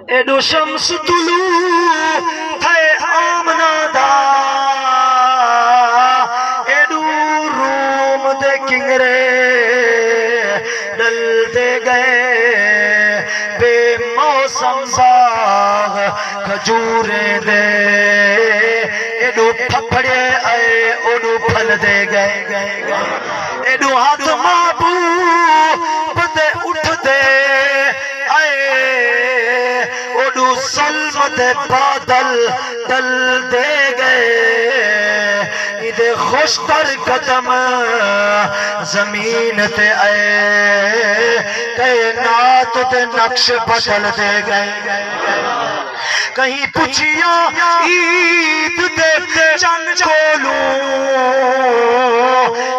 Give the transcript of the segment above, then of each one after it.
ایڈو شمس طلوع تھے آمنہ دا ایڈو روم دے کنگرے ڈل دے گئے بے موسم باغ کھجوریں دے ایڈو پھپڑے آئے اوڈو پھل دے گئے ایڈو ہاتھ محبوب دے اٹھ دے آئے اوڈو سلم دے بادل دل دے گئے ادھے خوش تر قدم زمین تے آئے کائنات دے نقش بدل دے گئے کہیں پوچھیا عید دے چن کولوں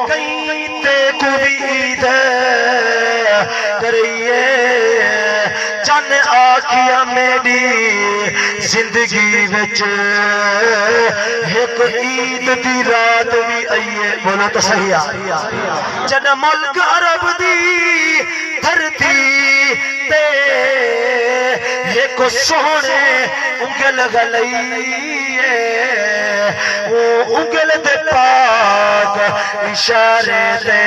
کہیں تے کوئی عید کریے چن آکھیا میری زندگی وچ ایک عید دی رات بھی آئیے بولو تو صحیح جد ملک عرب دی دھرتی تے ایک سونے انگل گلئیے وہ انگل دے پاک اشارے دے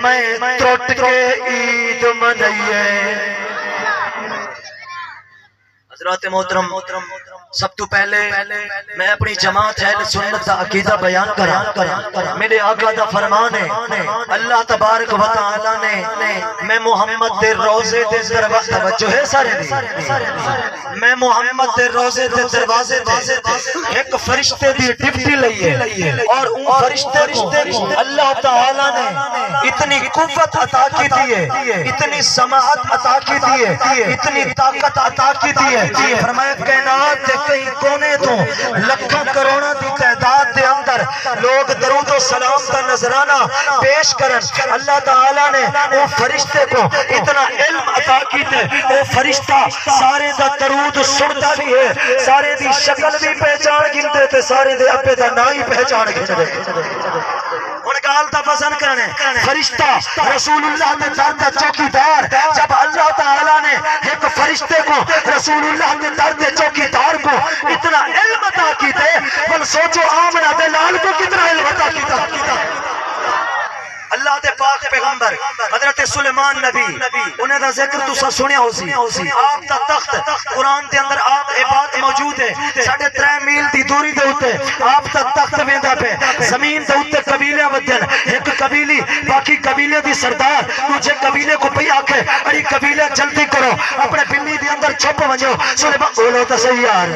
میں ترٹ کے عید منائیے حضرات محترم سب تو پہلے میں اپنی جماعت اہل سنت دا عقیدہ بیان کرا میرے آقا دا فرمان ہے اللہ تبارک و تعالی نے میں محمد دے روزے دے دروازے توجہ ہے سارے دی میں محمد دے روزے دے دروازے دے ایک فرشتے دی ڈپٹی لئیے اور ان فرشتے کو اللہ تعالی نے اتنی قوت عطا کی دیئے اتنی سماعت عطا کی دیئے اتنی طاقت عطا کی دیئے فرمایا کائنات کئی کونے تو لکھوں کروڑوں دی تعداد دے اندر لوگ درود و سلام کا نذرانہ پیش کرن اللہ تعالیٰ نے وہ فرشتے کو اتنا علم عطا کی تھے وہ فرشتہ سارے دا درود سنتا بھی ہے سارے دی شکل بھی پہچان گنتے تھے سارے دے اپنے دا نائی پہچان گنتے ان گال تا فضن کرنے فرشتہ رسول اللہ نے دردہ چوکی دار جب اللہ تعالیٰ نے ایک فرشتے کو رسول اللہ نے دردہ چوکی دار کو اتنا علم عطا کی تھے بل سوچو آمنہ دے لال کو کتنا علم عطا کی تھا اللہ دے پاک پیغمبر حضرت سلیمان نبی انہیں دا ذکر تو سا سنیا ہو سی آپ دا تخت قرآن دے اندر آپ عباد موجود ہے 3.5 میل دی دوری دے ہوتے آپ دا تخت ویندہ پہ زمین دے ہوتے قبیلے ودن ایک قبیلی باقی قبیلے دی سردار تجھے قبیلے کو پہی آکھے اڑی قبیلے جلدی کرو اپنے بلی دی اندر چھپ ونجو سلیمان بولو تا سیار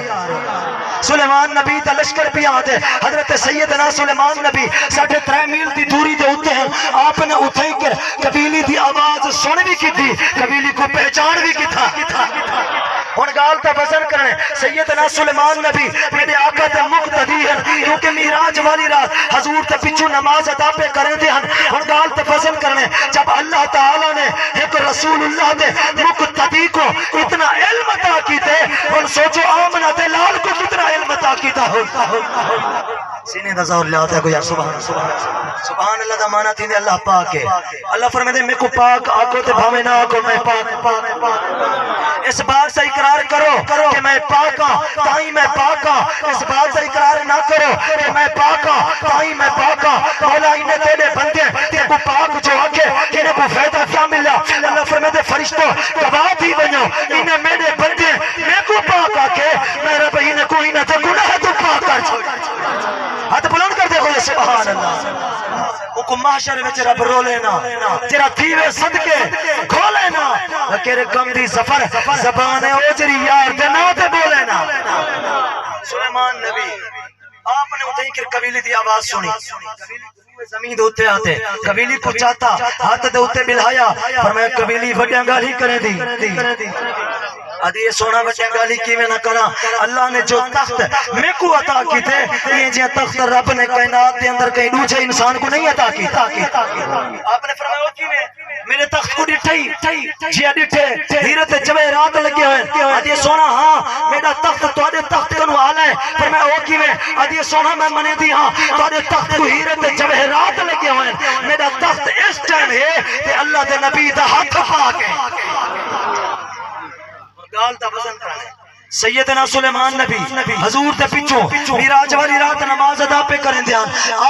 سلیمان نبی دا لشکر بھی آتے حضرت سیدنا سلیمان نبی 3.5 میل دی دوری دے ہوتے ہیں آپ نے اٹھائی کر قبیلی دی آواز سن بھی کی تھی قبیلی کو پہچان بھی کی تھا ان گال تا بزن کرنے سیدنا سلیمان نبی میرے آقا تے مقتدی ہیں کیونکہ میراج والی رات حضور تے پچھو نماز ادا پہ کرے دے ہیں ان گال تا بزن کرنے جب اللہ تعالیٰ نے ایک رسول اللہ دے مقتدی کو اتنا علم عطا کی تے ان سوچو آمنہ تے لال کو کتنا علم عطا کی تھا سینے دا زور لیا ہے کوئی یار سبحان اللہ دا مانا تھی دے اللہ پاک ہے اللہ فرمائے دے میں کو پاک آکو تے بھامے نہ آکو میں پاک اس بات سے اقرار کرو کہ میں پاک ہوں تائی میں پاک ہوں اس بات سے اقرار نہ کرو کہ میں پاک ہوں تائی میں پاک ہوں مولا انہیں تیرے بندے تیرے کو پاک جو آگے انہیں کو فیدہ کیا ملا اللہ فرمائے دے فرشتوں گواہ بھی بنو انہیں میرے بندے میں کو پاک آکے میرے بھئی انہیں کوئی نہ تو گناہ تو پاک کر چھوڑ ہاتھ بلند کر دے گوئے سبحان اللہ وہ کو محشر میں تیرا برو لینا تیرا تیوے صدقے کھو لینا کیرے کم دی زفر زبان اوجری یار دینا تے بولینا سلیمان نبی آپ نے اتنی کر قبیلی دی آواز سنی زمین دوتے آتے قبیلی کو چاہتا ہاتھ دوتے بلہایا فرمایا قبیلی وڈیاں گالی کرے دی آدھی یہ سونا بچے گالی کی میں نہ کرا اللہ نے جو تخت میں کو عطا کی تھے یہ جہاں تخت رب نے کائنات کے اندر کہیں دوجہ انسان کو نہیں عطا کی آپ نے فرمایا وہ کی میں میرے تخت کو ڈٹھائی جیا ڈٹھے حیرت جوہرات لگے ہوئے آدھی سونا ہاں میرا تخت توڑے تخت کنو آلہ ہے فرمایا وہ کی میں آدھی سونا میں منے دی ہاں توڑے تخت کو حیرت جوہرات لگے ہوئے میرا تخت اس ٹائم ہے کہ اللہ دے نبی دا ہاتھ پاک ہے گال دا وزن کرنا ہے سیدنا سلیمان نبی حضور تے پچھوں معراج والی رات نماز ادا پہ کرن دیاں